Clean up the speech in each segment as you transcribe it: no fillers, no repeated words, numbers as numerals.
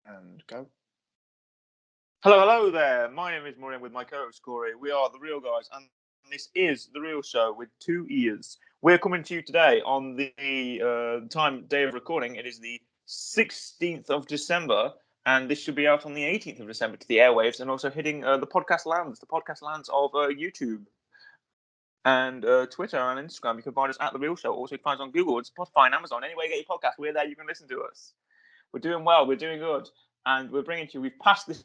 And go. Hello there. My name is Maureen with my co-host Corey. We are The Real Guys, and this is The Real Show with two ears. We're coming to you today on the day of recording. It is the 16th of December, and this should be out on the 18th of December to the airwaves, and also hitting the podcast lands of YouTube and Twitter and Instagram. You can find us at The Real Show. Also, you can find us on Google, Spotify, and Amazon. Anywhere you get your podcast, we're there. You can listen to us. We're doing well. We're doing good. And we're bringing to you, we've passed this.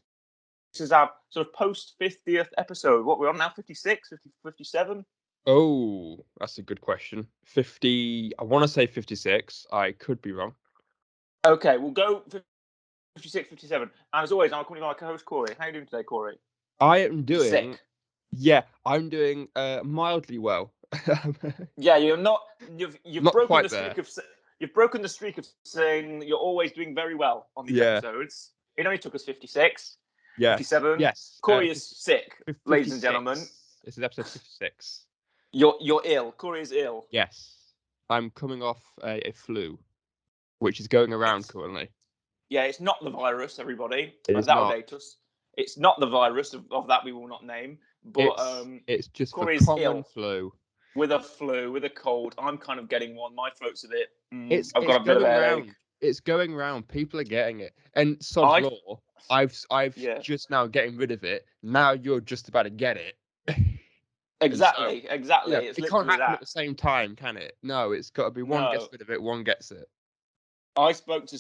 This is our sort of post-50th episode. What, we're on now? 56? 57? Oh, that's a good question. 50, I want to say 56. I could be wrong. Okay, we'll go 56, 57. And as always, I'm accompanied by my co-host Corey. How are you doing today, Corey? I am doing... Sick. Yeah, I'm doing mildly well. Yeah, you're not... You've not broken quite the streak there. You've broken the streak of saying that you're always doing very well on these episodes. It only took us 56. Yes. 57. Yes. Corey is sick, 56. ladies and gentlemen. This is episode 56. You're ill. Corey is ill. Yes. I'm coming off a flu, which is going around currently. Yeah, it's not the virus, everybody. That'll date us. It's not the virus of that we will not name. But it's just Corey's the common ill. flu. With a flu, with a cold. I'm kind of getting one. My throat's a bit... I've got a bit of a headache. It's going round. People are getting it. And sod's law, I've just now getting rid of it. Now you're just about to get it. Exactly. Yeah, It's it can't happen at the same time, can it? No, it's got to be one gets rid of it, one gets it. I spoke to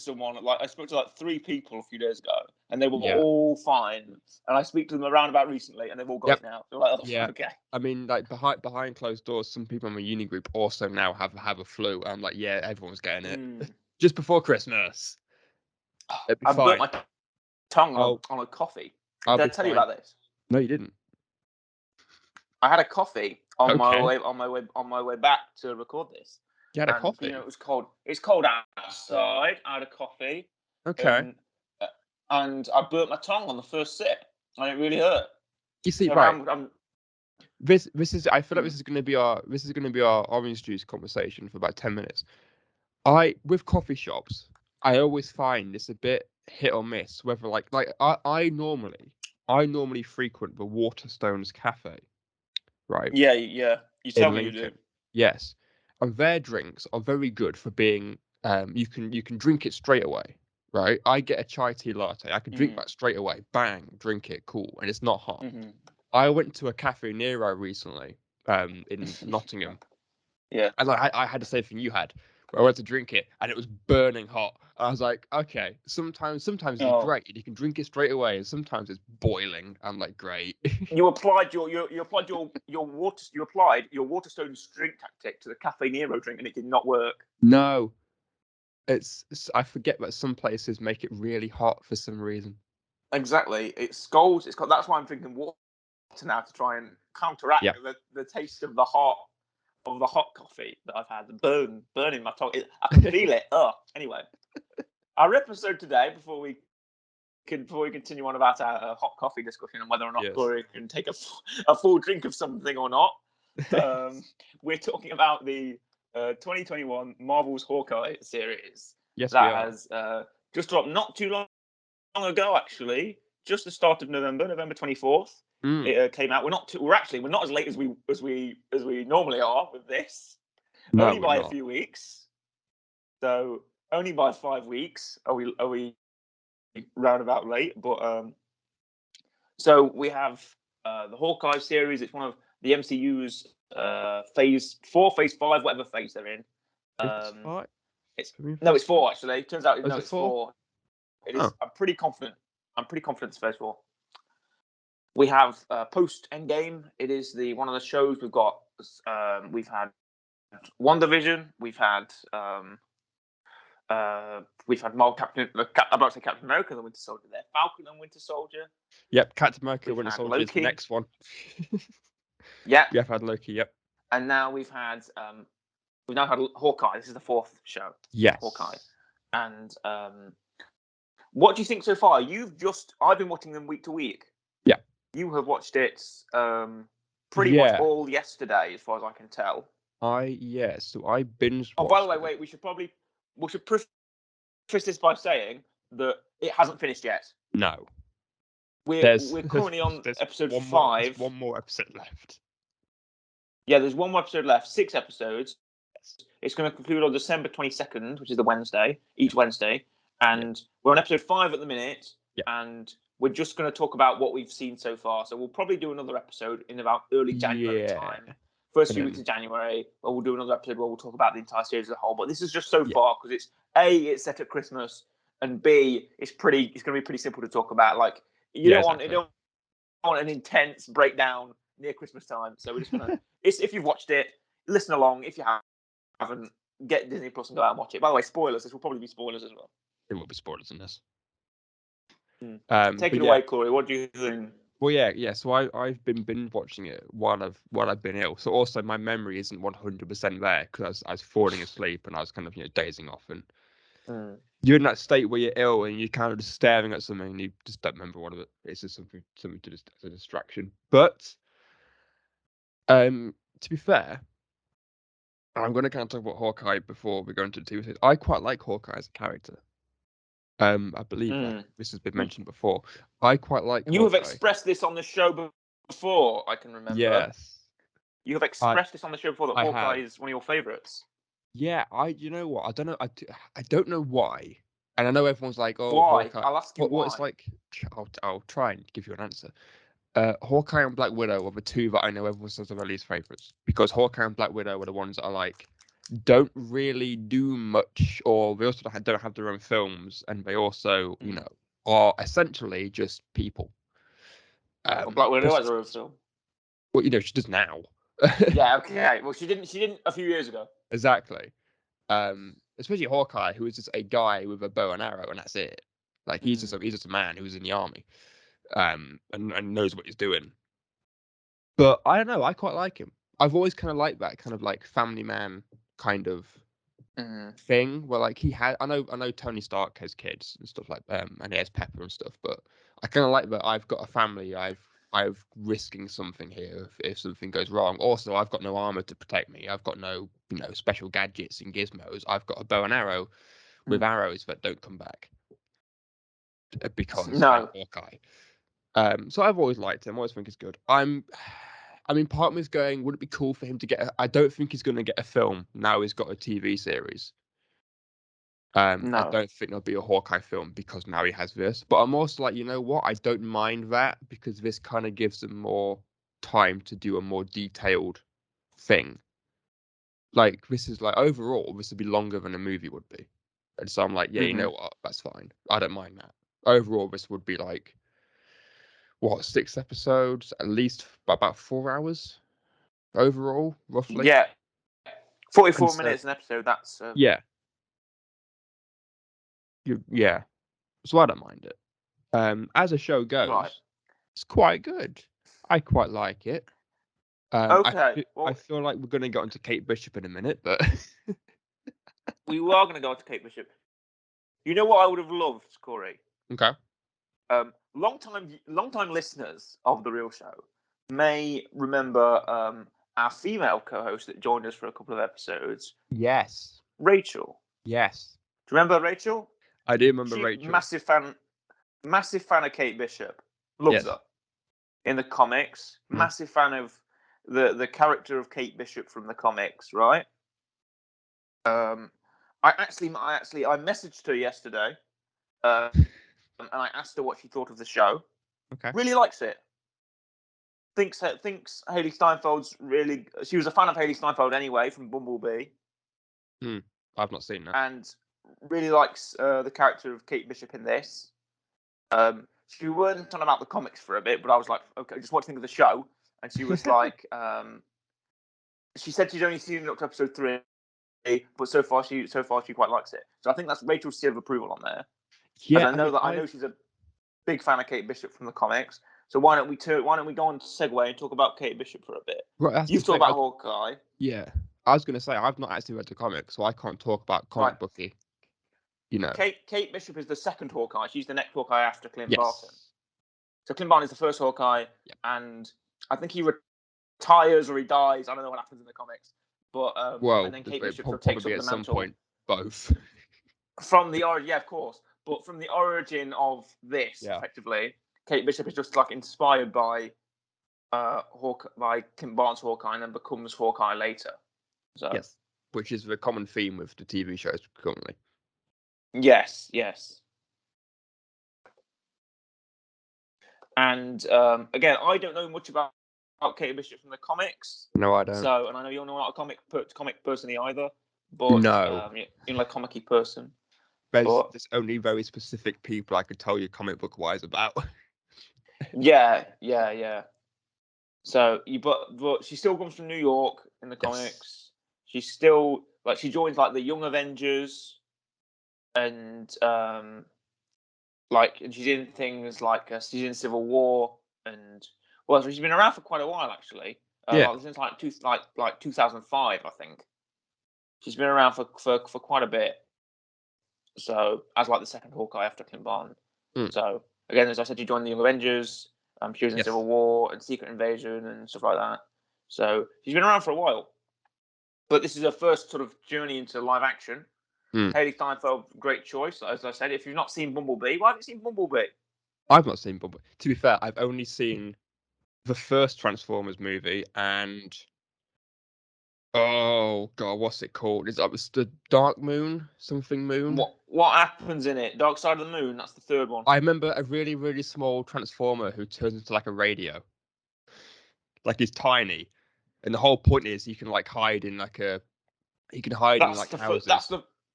three people a few days ago, and they were all fine. And I speak to them around about recently, and they've all got it now. They're like, okay. I mean, like behind closed doors, some people in my uni group also now have a flu. I'm like, yeah, everyone's getting it. Just before Christmas. I burnt my tongue on a coffee. Did I tell you about this? No, you didn't. I had a coffee on my way back to record this. You had a coffee? You know, it was cold. It's cold outside. I had a coffee. Okay. And I burnt my tongue on the first sip, and it really hurt. You see, right? This is. I feel like this is going to be our orange juice conversation for about 10 minutes. With coffee shops, I always find it's a bit hit or miss whether I normally frequent the Waterstones Cafe, right? Yeah. You tell me you do. Yes, and their drinks are very good for being. You can drink it straight away, right? I get a chai tea latte. I can drink that straight away. Bang, drink it, cool, and it's not hot. Mm-hmm. I went to a Cafe Nero recently, in Nottingham. Yeah, and I had the same thing you had. I went to drink it and it was burning hot. I was like, okay, sometimes it's great. You can drink it straight away, and sometimes it's boiling. I'm like, great. You applied your Waterstones drink tactic to the Cafe Nero drink, and it did not work. No, I forget that some places make it really hot for some reason. Exactly, it scalds. That's why I'm drinking water now to try and counteract the taste of the hot coffee that I've had, burning my tongue. I can feel it. Anyway, our episode today, before we continue on about our hot coffee discussion and whether or not Corey can take a full drink of something or not, we're talking about the 2021 Marvel's Hawkeye series. Yes, that has just dropped not too long ago, actually, just the start of November 24th. It came out. We're not as late as we normally are with this. No, only by a few weeks. So only by 5 weeks are we roundabout late. But so we have the Hawkeye series. It's one of the MCU's phase 4, phase 5, whatever phase they're in. It's 4 actually. It turns out it's 4. It is. I'm pretty confident it's phase 4. We have post-Endgame. It is one of the shows we've got. We've had WandaVision. We've had Marvel Captain. I'm about to say Captain America, the Winter Soldier. There, Falcon and Winter Soldier. Yep, Captain America, Winter Soldier is the next one. Yeah, we've had Loki. Yep, and now we've had Hawkeye. This is the 4th show. Yes, Hawkeye. And what do you think so far? I've been watching them week to week. Yeah. You have watched it pretty much all yesterday, as far as I can tell. So I binge watched. Oh, by the way, wait. We should preface this by saying that it hasn't finished yet. No. We're currently on there's episode 5. There's one more episode left. Yeah, there's one more episode left. 6 episodes. It's going to conclude on December 22nd, which is the Wednesday, each Wednesday. And we're on episode 5 at the minute. And we're just going to talk about what we've seen so far. So we'll probably do another episode in about early January time. First few weeks of January, where we'll do another episode where we'll talk about the entire series as a whole. But this is just so far because it's A, it's set at Christmas, and B, it's going to be pretty simple to talk about. Like you don't want an intense breakdown near Christmas time. So we're just gonna. If you've watched it, listen along. If you haven't, get Disney Plus and go out and watch it. By the way, spoilers. This will probably be spoilers as well. There will be spoilers in this. Take it away, Corey. What do you think? Well, yeah. So I've been binge watching it while I've been ill. So also my memory isn't 100% there because I was falling asleep and I was kind of dazing off, and you're in that state where you're ill and you're kind of just staring at something and you just don't remember what of it. It's just something to just as a distraction. But to be fair, I'm going to kind of talk about Hawkeye before we go into the TV series. I quite like Hawkeye as a character. I believe this has been mentioned before. I quite like You Hawkeye. have expressed this on the show before, I can remember. Yes. You have expressed this on the show before that Hawkeye is one of your favourites. Yeah, you know what? I don't know. I don't know why. And I know everyone's like, oh, why? Hawkeye. I'll ask you why. It's like, I'll try and give you an answer. Hawkeye and Black Widow are the two that I know everyone says are their least favourites. Because Hawkeye and Black Widow are the ones that are like, don't really do much, or they also don't have their own films, and they also, are essentially just people. Black Widow has her own film. Well, she does now. Yeah, okay. Well, she didn't a few years ago. Exactly. Especially Hawkeye, who is just a guy with a bow and arrow, and that's it. Like he's just a man who's in the army, and knows what he's doing. But I don't know. I quite like him. I've always kind of liked that kind of like family man kind of thing where like he had. I know Tony Stark has kids and stuff like and he has Pepper and stuff. But I kind of like that I've got a family. I've risking something here if something goes wrong. Also, I've got no armor to protect me. I've got no special gadgets and gizmos. I've got a bow and arrow with arrows that don't come back because I'm Hawkeye. So I've always liked him. I always think he's good. I mean, part of me is going, would it be cool for him to get? I don't think he's going to get a film now. He's got a TV series. No. I don't think there'll be a Hawkeye film because now he has this. But I'm also like, you know what? I don't mind that because this kind of gives them more time to do a more detailed thing. Like this is like overall, this would be longer than a movie would be. And so I'm like, yeah, you know what? That's fine. I don't mind that. Overall, this would be like 6 episodes, at least about 4 hours overall, roughly. Yeah, 44 minutes an episode. That's yeah. Yeah, so I don't mind it. As a show goes, it's quite good. I quite like it. Okay. I feel like we're going to get onto Kate Bishop in a minute, but we are going to go on to Kate Bishop. You know what I would have loved, Corey? Okay. Long time listeners of The Real Show may remember our female co-host that joined us for a couple of episodes. Yes. Rachel. Yes. Do you remember Rachel? I do remember Rachel. Massive fan of Kate Bishop. Loves her. In the comics. Massive fan of the character of Kate Bishop from the comics, right? I messaged her yesterday. And I asked her what she thought of the show. Okay. Really likes it. Thinks Haley Steinfeld's really. She was a fan of Haley Steinfeld anyway from Bumblebee. I've not seen that. And really likes the character of Kate Bishop in this. She weren't on about the comics for a bit, but I was like, okay, just what do you think of the show? And she was like, she said she's only seen it up to episode 3, but so far she quite likes it. So I think that's Rachel's seal of approval on there. Yeah, I know she's a big fan of Kate Bishop from the comics. So why don't we go on to segue and talk about Kate Bishop for a bit? Right, you've talked about Hawkeye. Yeah, I was going to say I've not actually read the comics, so I can't talk about comic booky. Kate Bishop is the second Hawkeye. She's the next Hawkeye after Clint Barton. So Clint Barton is the first Hawkeye, and I think he retires or he dies. I don't know what happens in the comics, but and then Kate Bishop takes up the mantle. Some point, both. From the origin, yeah, of course. But from the origin of this, Yeah. effectively, Kate Bishop is just like inspired by Clint Barton's Hawkeye, and then becomes Hawkeye later. So Yes, which is the common theme with the TV shows currently. yes. And again, I don't know much about Kate Bishop from the comics. No, I don't. So, and I know you're not a comic person either, but No. you're like a comic-y person. There's only very specific people I could tell you comic book wise about. Yeah. So, but she still comes from New York in the comics. She's still like she joins like the Young Avengers, and and she's in things like she's in Civil War, and well, she's been around for quite a while actually. Like, since like 2005, I think. She's been around for quite a bit. So as like the second Hawkeye after Clint Barton. So again, as I said, she joined the Young Avengers. She was in Civil War and Secret Invasion and stuff like that. So she's been around for a while. But this is her first sort of journey into live action. Haley Steinfeld, great choice. As I said, if you've not seen Bumblebee, why haven't you seen Bumblebee? I've not seen Bumblebee. To be fair, I've only seen the first Transformers movie and oh god, what's it called? Is that the Dark Moon? Something Moon? What happens in it? Dark Side of the Moon, that's the third one. I remember a really, really small Transformer who turns into like a radio. Like he's tiny. And the whole point is you can like hide in like in houses.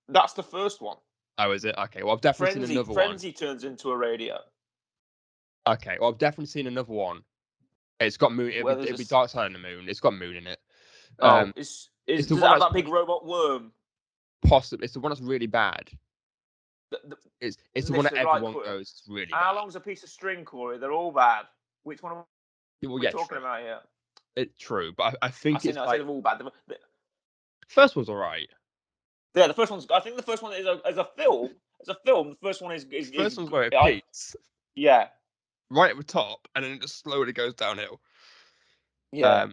That's the first one. Oh, is it? Okay, well I've definitely seen another one. Frenzy turns into a radio. Okay, well I've definitely seen another one. It's got moon. It'd be Dark Side of the Moon. It's got moon in it. Does it have that big robot worm? Possibly, it's the one that's really bad. It's the one that everyone goes. It's really bad. How long's a piece of string, Corey? They're all bad. Which one are we talking about here? It's true, but I think it's I say they're all bad. First one's alright. Yeah, the first one's. I think the first one is as a film. As a film, the first one is. First one's where it peaks. Yeah. Right at the top, and then it just slowly goes downhill. Yeah.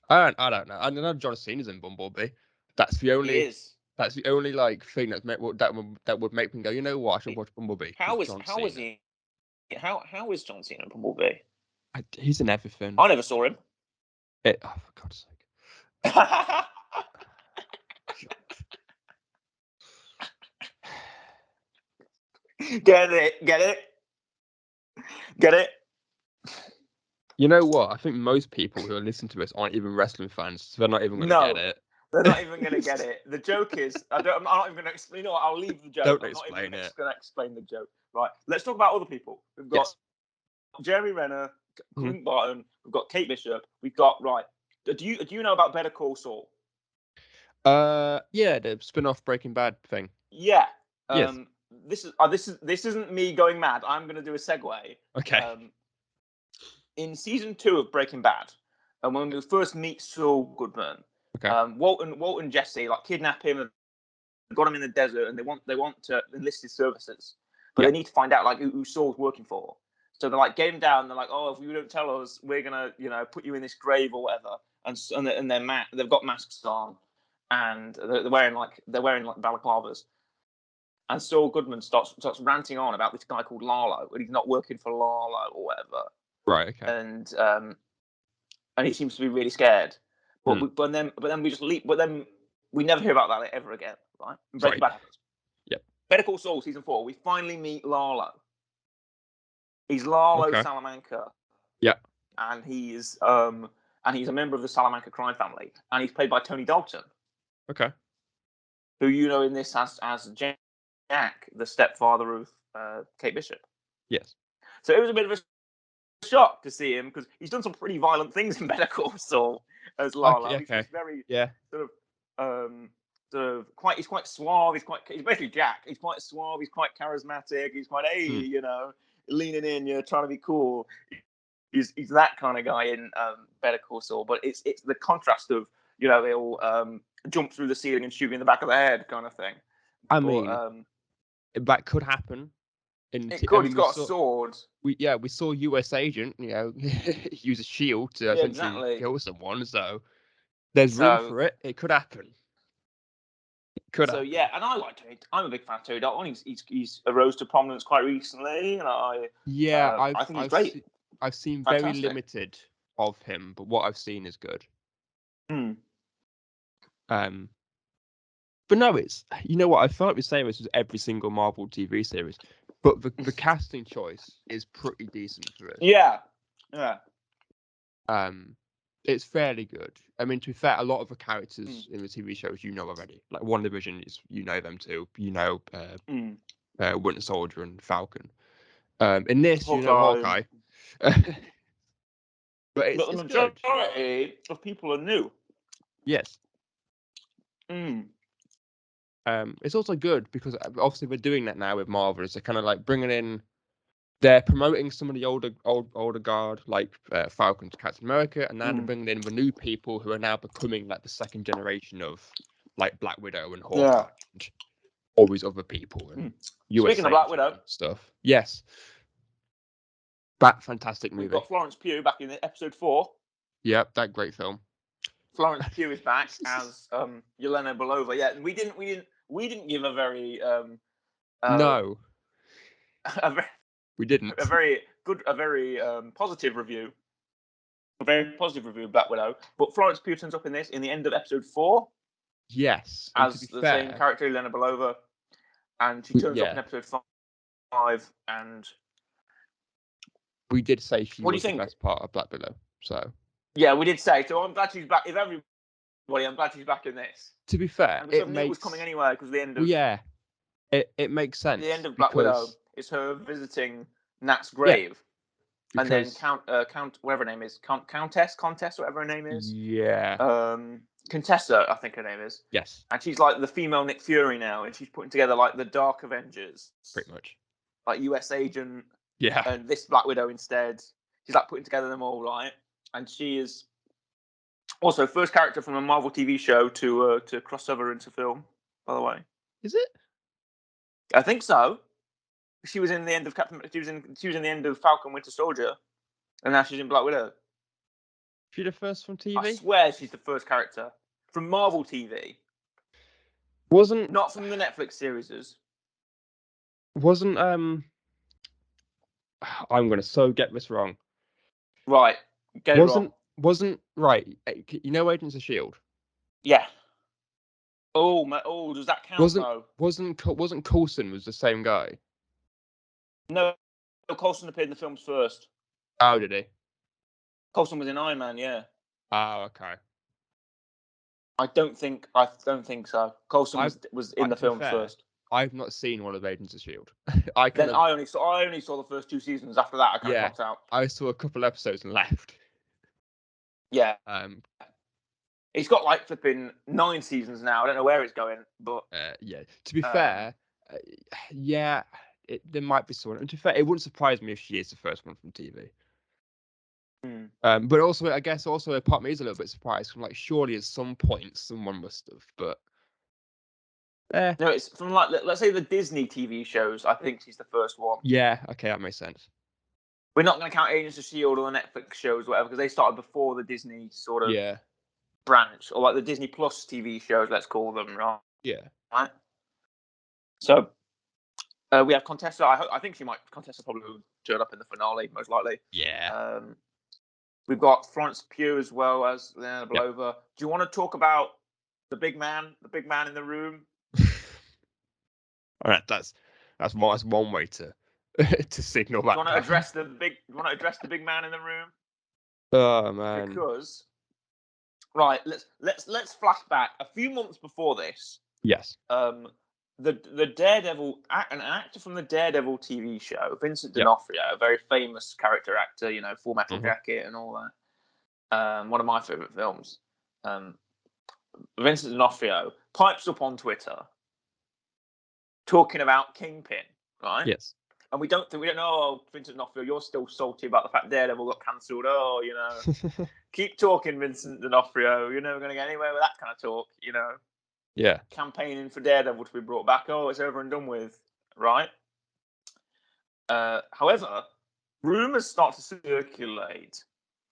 I don't know. I know John Cena's in Bumblebee. That's the only. He is. That's the only like thing that would make me go, you know what? I should watch Bumblebee. How is he? How is John Cena in Bumblebee? He's in everything. I never saw him. Oh, for God's sake. Get it? You know what? I think most people who are listening to this aren't even wrestling fans, so they're not even going to get it. They're not even going to get it. The joke is, I'm not even going to explain. You know what? I'll leave the joke. Don't I'm explain not even it. going to explain the joke. Right. Let's talk about other people. We've got Jeremy Renner, Clint Barton. We've got Kate Bishop. We've got Do you know about Better Call Saul? Yeah, the spin-off Breaking Bad thing. Yeah. Yes. This isn't me going mad. I'm going to do a segue. Okay. In season 2 of Breaking Bad, and when we first meet Saul Goodman, Walt and Jesse like kidnap him and got him in the desert, and they want to enlist his services, but they need to find out like who Saul's working for. So they're like, get him down. They're like, oh, if you don't tell us, we're gonna put you in this grave or whatever. And they've got masks on, and they're wearing like balaclavas. And Saul Goodman starts ranting on about this guy called Lalo, and he's not working for Lalo or whatever. Right. Okay. And he seems to be really scared. But then we just leave. But then we never hear about that ever again, right? Breaking Bad happens. Yep. Better Call Saul season 4. We finally meet Lalo. He's Lalo Salamanca. Yeah. And he's a member of the Salamanca crime family, and he's played by Tony Dalton. Okay. Who you know in this as Jack, the stepfather of Kate Bishop. Yes. So it was a bit of a shock to see him because he's done some pretty violent things in Better Call Saul as Lalo. Okay. He's very he's quite suave. He's basically Jack. He's quite suave. He's quite charismatic. He's quite leaning in, trying to be cool. He's that kind of guy in Better Call Saul. But it's the contrast of they'll jump through the ceiling and shoot you in the back of the head kind of thing. I mean, that could happen. It could. He's got a sword. We saw US Agent, use a shield to essentially kill someone. So there's room for it. It could happen. Could So happen. yeah, and I like Tony. I'm a big fan of Tony Dalton. He's arose to prominence quite recently, and I think he's great. I've seen very Fantastic. limited of him, but what I've seen is good. Hmm. But no, it's, you know what, I felt like we say this was every single Marvel TV series, but the casting choice is pretty decent for us. Yeah. It's fairly good. I mean, to be fair, a lot of the characters in the TV shows you know already. Like WandaVision is, you know them too. You know Winter Soldier and Falcon. In this, Hawkeye. you know Hawkeye. But the it's good. majority of people are new. Yes. It's also good because obviously we're doing that now with Marvel. They're kind of like bringing in, they're promoting some of the older guard, like Falcon to Captain America, and now they're bringing in the new people who are now becoming like the second generation of like Black Widow and Hawkeye and all these other people and US Speaking of Black Widow stuff. Yes, that fantastic movie. We've got Florence Pugh back in episode 4. Yep, that great film. Florence Pugh is back as Yelena Belova. Yeah, and we didn't give a very no, we didn't. A very positive review. A very positive review of Black Widow. But Florence Pugh turns up in this in the end of episode 4. Yes, as the same character, Yelena Belova, and she turns up in episode 5. And we did say she what was do you the think? best part of Black Widow. So yeah, we did say. So I'm glad she's back. If everybody, I'm glad she's back in this. To be fair, it was coming anyway because the end of it makes sense. The end of Black Widow is her visiting Nat's grave, and then Count whatever her name is, Countess, whatever her name is. Yeah. Contessa, I think her name is. Yes. And she's like the female Nick Fury now, and she's putting together like the Dark Avengers. Pretty much. Like US Agent. Yeah. And this Black Widow instead. She's like putting together them all, right? And she is also first character from a Marvel TV show to cross over into film, by the way. Is it? I think so. She was in the end of She was in the end of Falcon Winter Soldier, and now she's in Black Widow. She the first from TV? I swear she's the first character from Marvel TV. Not from the Netflix series. I'm gonna so get this wrong. Right, get it wrong. Wasn't right. You know Agents of Shield. Yeah. Oh, does that count though? Wasn't Coulson was the same guy? No, Coulson appeared in the films first. Oh, did he? Coulson was in Iron Man, yeah. Oh, okay. I don't think so. Coulson was in the films first. I've not seen one of Agents of Shield. I only saw the first 2 seasons. After that, I kind of dropped out. I saw a couple episodes and left. Yeah. It's got like flipping 9 seasons now. I don't know where it's going, but yeah. To be fair, there might be someone. And to be fair, it wouldn't surprise me if she is the first one from TV. But also, I guess, a part of me is a little bit surprised. I'm like, surely at some point someone must have. But no, it's from like, let's say the Disney TV shows. I think she's the first one. Yeah. Okay, that makes sense. We're not going to count Agents of Shield or the Netflix shows, or whatever, because they started before the Disney sort of branch, or like the Disney Plus TV shows. Let's call them, right? Yeah. Right. So we have Contessa. I think Contessa probably will turn up in the finale, most likely. Yeah. We've got Florence Pugh as well as Lena Belova. Yep. Do you want to talk about the big man in the room? All right, that's one way to signal that. Do you want to address the big man in the room? Oh man. Because let's flash back a few months before this. Yes. The Daredevil, an actor from the Daredevil TV show, Vincent D'Onofrio, a very famous character actor, Full Metal Jacket and all that. One of my favorite films. Vincent D'Onofrio pipes up on Twitter talking about Kingpin, right? Yes. And we don't know, oh, Vincent D'Onofrio, you're still salty about the fact Daredevil got cancelled. Oh, keep talking, Vincent D'Onofrio. You're never going to get anywhere with that kind of talk, Yeah. Campaigning for Daredevil to be brought back. Oh, it's over and done with, right? However, rumours start to circulate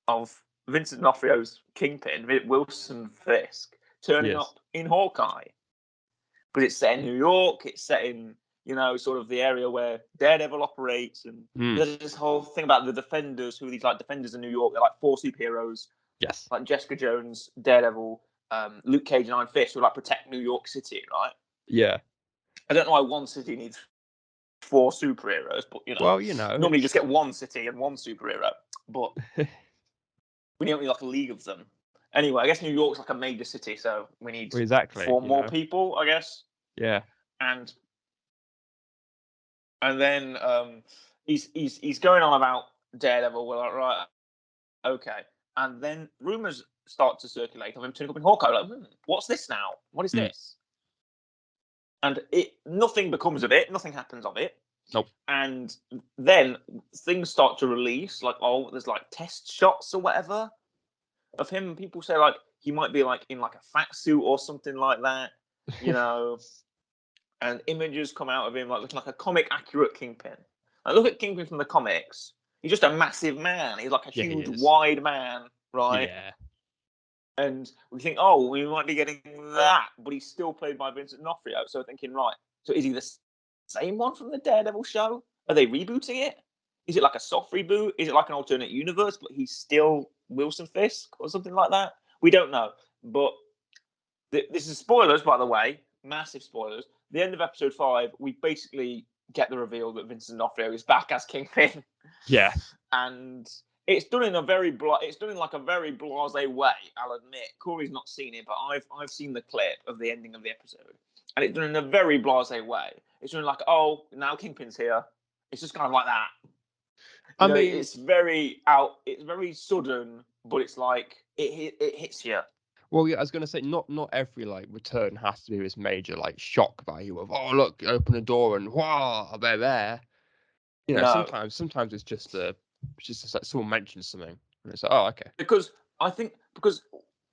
of Vincent D'Onofrio's Kingpin, Wilson Fisk, turning up in Hawkeye. But it's set in New York. It's set in, sort of the area where Daredevil operates, and there's this whole thing about the Defenders, who are these like Defenders in New York. They're like 4 superheroes. Yes. Like Jessica Jones, Daredevil, Luke Cage, and Iron Fist, who like protect New York City, right? Yeah. I don't know why one city needs 4 superheroes, but Well, normally you just get one city and one superhero, but we don't need like a league of them. Anyway, I guess New York's like a major city, so we need exactly 4 more people, I guess. Yeah. And then he's going on about Daredevil. We're like, right, okay. And then rumors start to circulate of him turning up in Hawkeye. Like, what's this now? What is this? And nothing becomes of it. Nothing happens of it. Nope. And then things start to release, like, there's like test shots or whatever of him. People say like he might be like in like a fat suit or something like that, and images come out of him like looking like a comic accurate Kingpin. Like, look at Kingpin from the comics. He's just a massive man. He's like a huge, wide man, right? Yeah. And we think, oh, we might be getting that, but he's still played by Vincent D'Onofrio. So thinking, right, so is he the same one from the Daredevil show? Are they rebooting it? Is it like a soft reboot? Is it like an alternate universe, but he's still Wilson Fisk or something like that? We don't know. But this is spoilers, by the way, massive spoilers. The end of episode 5, we basically get the reveal that Vincent D'Onofrio is back as Kingpin. Yeah. And it's done in a very blasé way. I'll admit, Corey's not seen it, but I've seen the clip of the ending of the episode, and it's done in a very blasé way. It's done like, oh, now Kingpin's here. It's just kind of like that. I mean, it's very sudden, but it's like it hits you. Well, yeah, I was gonna say not every like return has to be this major like shock value of, oh look, open the door and wow, they're there. Sometimes it's just like someone mentions something and it's like, oh, okay. Because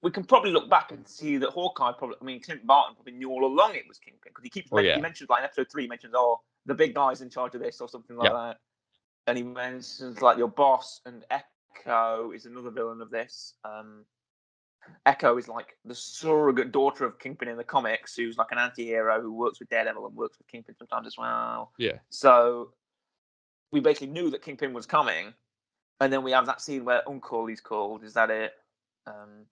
we can probably look back and see that Hawkeye Clint Barton probably knew all along it was Kingpin, because he keeps he mentions like in episode 3, he mentions, oh, the big guy's in charge of this or something like that, and he mentions like your boss, and Echo is another villain of this. Echo is like the surrogate daughter of Kingpin in the comics, who's like an anti-hero who works with Daredevil and works with Kingpin sometimes as well. Yeah. So we basically knew that Kingpin was coming, and then we have that scene where Uncle, he's called. Is that it? And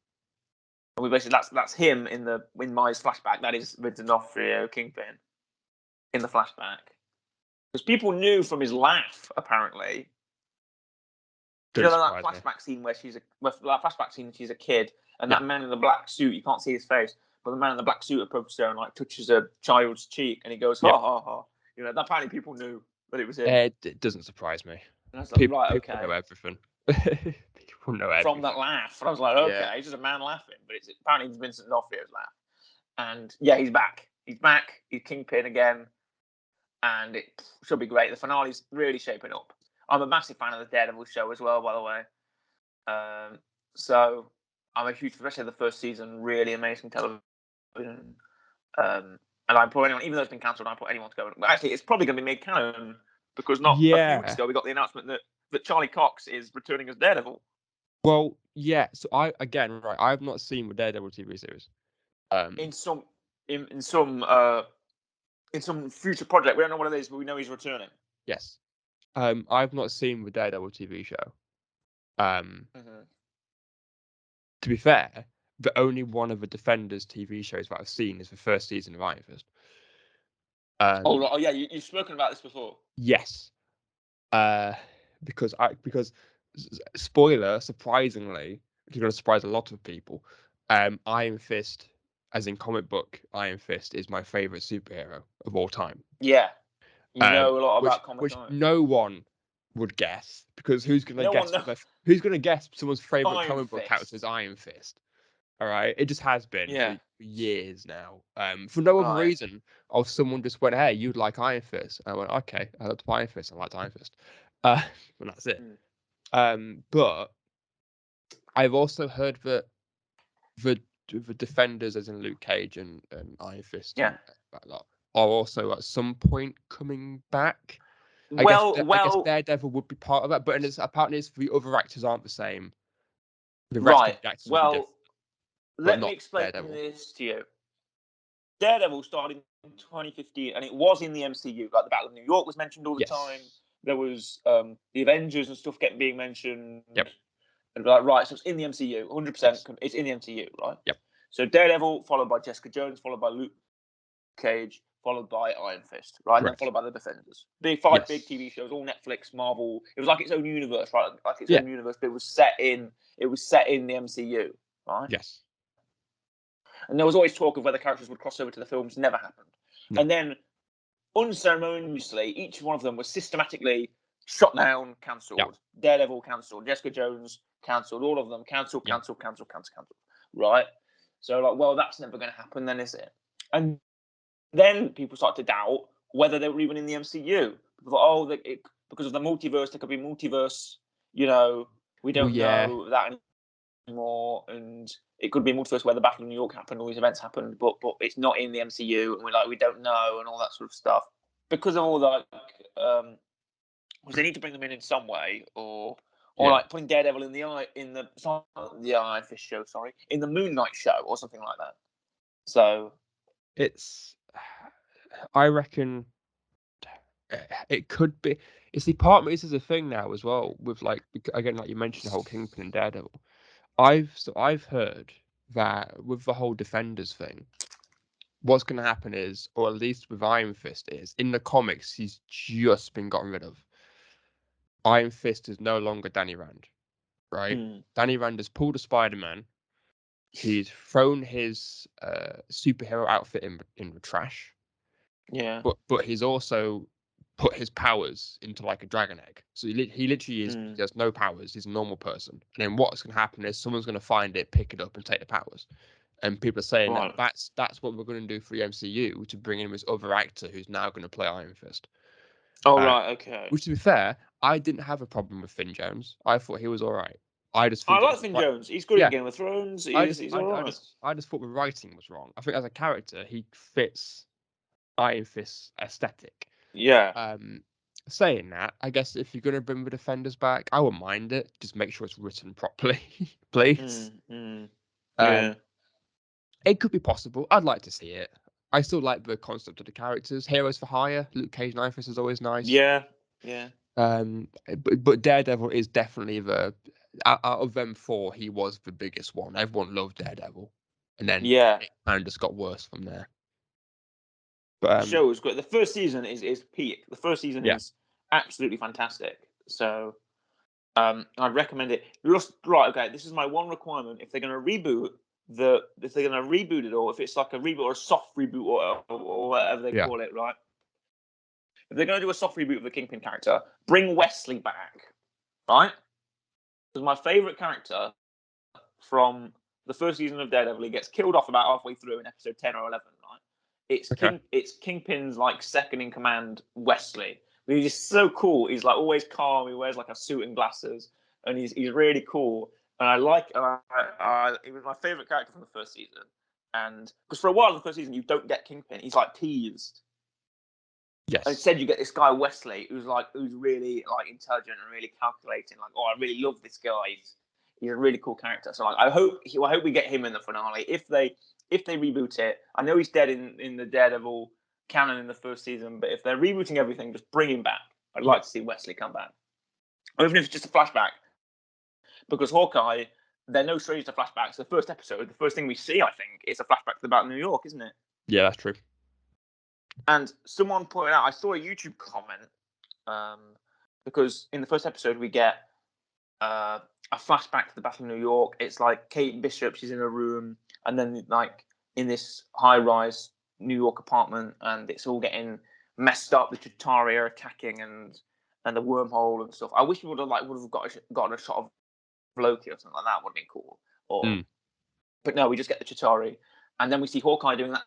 we basically that's him in Maya's flashback. That is Vincent D'Onofrio, Kingpin, in the flashback. Because people knew from his laugh, apparently. You know that flashback scene where she's a kid, and that man in the black suit, you can't see his face, but the man in the black suit approaches her and like touches a child's cheek, and he goes, ha ha ha. Apparently people knew that it was him. It doesn't surprise me. And I was like, people okay. Know everything. People know everything. From that laugh. And I was like, okay, it's just a man laughing, but apparently it's Vincent D'Onofrio's laugh. And yeah, he's back. He's back. He's Kingpin again. And it should be great. The finale's really shaping up. I'm a massive fan of the Daredevil show as well, by the way. So I'm a huge, especially the first season, really amazing television. And I put anyone, even though it's been cancelled, I put anyone to go. But actually, it's probably going to be made canon, because a few weeks ago we got the announcement that Charlie Cox is returning as Daredevil. Well, yeah. So I've not seen the Daredevil TV series. In some future project, we don't know what it is, but we know he's returning. Yes. I've not seen the Daredevil TV show. To be fair, the only one of the Defenders TV shows that I've seen is the first season of Iron Fist. You've spoken about this before. Yes. Because spoiler, surprisingly, it's going to surprise a lot of people. Iron Fist, as in comic book Iron Fist, is my favorite superhero of all time. Yeah, know a lot about comic, which no one would guess, because who's going to guess? Who's going to guess someone's favorite comic book character is Iron Fist? All right, it just has been for years now. For no other reason, someone just went, "Hey, you'd like Iron Fist?" And I went, "Okay, I liked Iron Fist. I liked Iron Fist," and that's it. But I've also heard that the Defenders, as in Luke Cage and Iron Fist, and that lot, are also at some point coming back. I guess Daredevil would be part of that, but apparently the other actors aren't the same. The rest of the actors will be different. Let me explain this to you. Daredevil started in 2015, and it was in the MCU. Like the Battle of New York was mentioned all the time. Yes. There was the Avengers and stuff being mentioned. Yep. And like, right, so it's in the MCU, 100%. Yes. It's in the MCU, right? Yep. So Daredevil, followed by Jessica Jones, followed by Luke Cage, followed by Iron Fist, right? And then Correct. followed by the Defenders. Big five, big Yes. TV shows, all Netflix, Marvel. It was like its own universe, right? Like its Yeah. own universe, but it was set in the MCU, right? Yes. And there was always talk of whether characters would cross over to the films. Never happened. No. And then unceremoniously, each one of them was systematically shot down, cancelled. Yep. Daredevil cancelled. Jessica Jones cancelled. All of them cancelled. Right? So like, well, that's never going to happen then, is it? And then people start to doubt whether they were even in the MCU. Because of the multiverse, there could be multiverse. You know, we don't know that anymore, and it could be a multiverse where the Battle of New York happened, all these events happened, but it's not in the MCU, and we don't know, and all that sort of stuff. Because of all that, because they need to bring them in some way, or like putting Daredevil in the Iron Fist show, in the Moon Knight show, or something like that. So I reckon it could be. It's the part of this is a thing now as well with like, again, like you mentioned, the whole Kingpin and Daredevil. I've heard that with the whole Defenders thing, what's going to happen is, or at least with Iron Fist is, in the comics, he's just been gotten rid of. Iron Fist is no longer Danny Rand, right? Danny Rand has pulled a Spider-Man. He's thrown his superhero outfit in the trash. Yeah. But he's also put his powers into like a dragon egg. So he literally is. He has no powers. He's a normal person. And then what's going to happen is someone's going to find it, pick it up, and take the powers. And people are saying that that's what we're going to do for the MCU, to bring in this other actor who's now going to play Iron Fist. Oh, right, okay. Which, to be fair, I didn't have a problem with Finn Jones. I thought he was all right. I like Finn Jones. He's good in Game of Thrones. He's all right. I just thought the writing was wrong. I think as a character, he fits Iron Fist's aesthetic. Yeah. Saying that, I guess if you're going to bring the Defenders back, I wouldn't mind it. Just make sure it's written properly, please. Yeah. It could be possible. I'd like to see it. I still like the concept of the characters. Heroes for hire. Luke Cage and Iron Fist is always nice. Yeah. But Daredevil is definitely out of them four, he was the biggest one. Everyone loved Daredevil, and then it kind of just got worse from there. But the show was great. The first season is peak. The first season is absolutely fantastic. So I'd recommend it. Right, okay. This is my one requirement. If they're going to reboot it, or if it's like a reboot or a soft reboot or whatever they call it, right? If they're going to do a soft reboot of the Kingpin character, bring Wesley back, right? Because my favorite character from the first season of Daredevil, he gets killed off about halfway through in episode 10 or 11, right? It's Kingpin's like second in command, Wesley. But he's just so cool. He's like always calm. He wears like a suit and glasses, and he's really cool. And I like. He was my favorite character from the first season, and because for a while in the first season you don't get Kingpin. He's like teased. Yes. And instead you get this guy Wesley, who's really like intelligent and really calculating. Like, oh, I really love this guy. He's a really cool character. So like, I hope we get him in the finale. If they reboot it, I know he's dead in the Daredevil canon in the first season, but if they're rebooting everything, just bring him back. I'd like to see Wesley come back, or even if it's just a flashback. Because Hawkeye, they're no strangers to flashbacks. The first episode, the first thing we see, I think, is a flashback to the Battle of New York, isn't it? Yeah, that's true. And someone pointed out, I saw a YouTube comment, because in the first episode we get a flashback to the Battle of New York. It's like Kate Bishop, she's in a room, and then like in this high-rise New York apartment, and it's all getting messed up. The Chitauri are attacking, and the wormhole and stuff. I wish we would have gotten a shot of Loki or something like that. Would have been cool. But no, we just get the Chitauri, and then we see Hawkeye doing that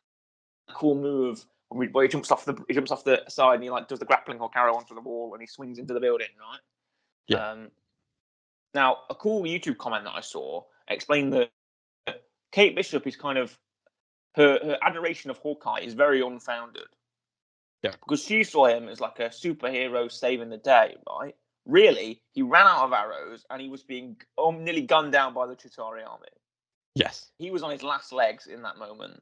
cool move where he jumps off the side and he like does the grappling hook arrow onto the wall and he swings into the building, right? Yeah. Now, a cool YouTube comment that I saw explained that Kate Bishop is kind of her adoration of Hawkeye is very unfounded. Yeah. Because she saw him as like a superhero saving the day, right? Really, he ran out of arrows and he was being nearly gunned down by the Chitauri army. Yes. He was on his last legs in that moment.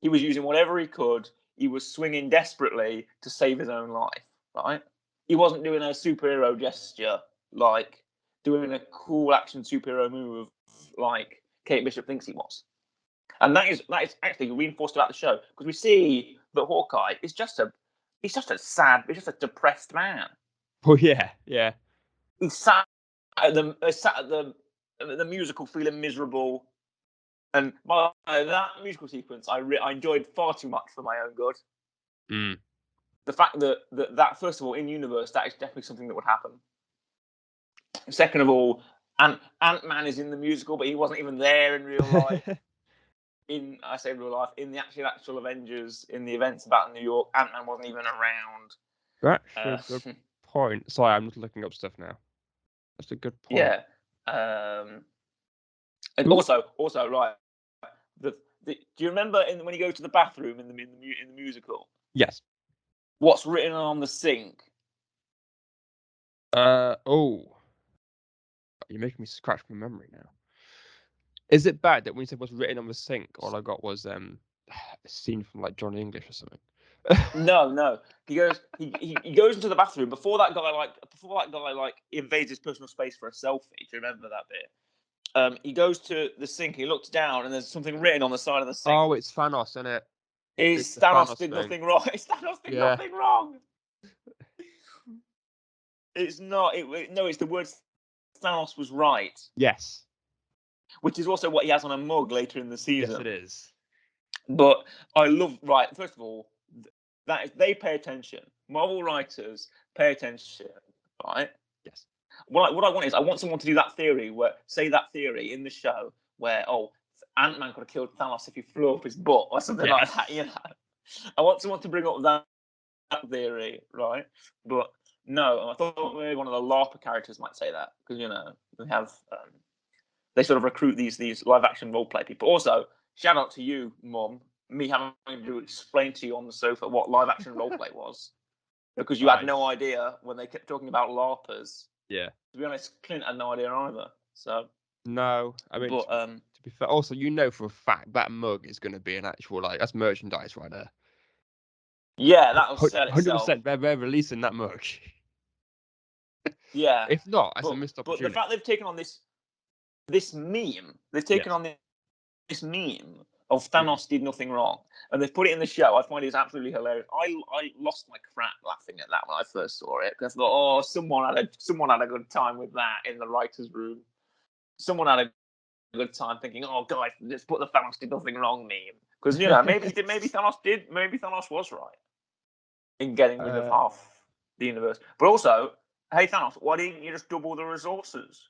He was using whatever he could. he was swinging desperately to save his own life, right? He wasn't doing a superhero gesture like doing a cool action superhero move like Kate Bishop thinks he was. And that is actually reinforced about the show because we see that Hawkeye is just a depressed man. Oh yeah. He's sat at the musical feeling miserable, and that musical sequence I enjoyed far too much for my own good. Mm. The fact that first of all in universe that is definitely something that would happen. Second of all, Ant-Man is in the musical, but he wasn't even there in real life. I say real life, in the actual Avengers, in the events about New York, Ant-Man wasn't even around. That's a good point. Sorry, I'm just looking up stuff now. That's a good point. Yeah. And also, right. Do you remember when you go to the bathroom in the musical? Yes. What's written on the sink? Oh. You're making me scratch my memory now. Is it bad that when you said what's written on the sink, all I got was a scene from like Johnny English or something? No. He goes into the bathroom before that guy invades his personal space for a selfie. Do you remember that bit? He goes to the sink. He looks down, and there's something written on the side of the sink. Oh, it's Thanos, isn't it? It's the Thanos did thing. nothing wrong. Thanos did nothing wrong. It's not. No, it's the words Thanos was right. Yes. Which is also what he has on a mug later in the season. Yes, it is. But I love, right, first of all, they pay attention. Marvel writers pay attention, right? Yes. What I want is I want someone to do that theory in the show where Ant-Man could have killed Thanos if he flew up his butt or something like that. You know, I want someone to bring up that theory, right? But no, I thought maybe one of the LARPer characters might say that because they have they sort of recruit these live action role play people. Also, shout out to you, Mum, me having to explain to you on the sofa what live action role play was because you had no idea when they kept talking about LARPers. Yeah. To be honest, Clint had no idea either. So no, I mean, but to be fair, also for a fact that mug is going to be an actual that's merchandise right there. Yeah, that was sell itself. 100%. They're releasing that mug. Yeah. If not, that's a missed opportunity. But the fact they've taken on this meme, this meme of Thanos did nothing wrong, and they've put it in the show. I find it's absolutely hilarious. I lost my crap laughing at that when I first saw it because I thought, oh, someone had a good time with that in the writers' room. Someone had a good time thinking, oh, guys, let's put the Thanos did nothing wrong meme because maybe Thanos was right in getting rid of half the universe, but also, hey Thanos, why didn't you just double the resources?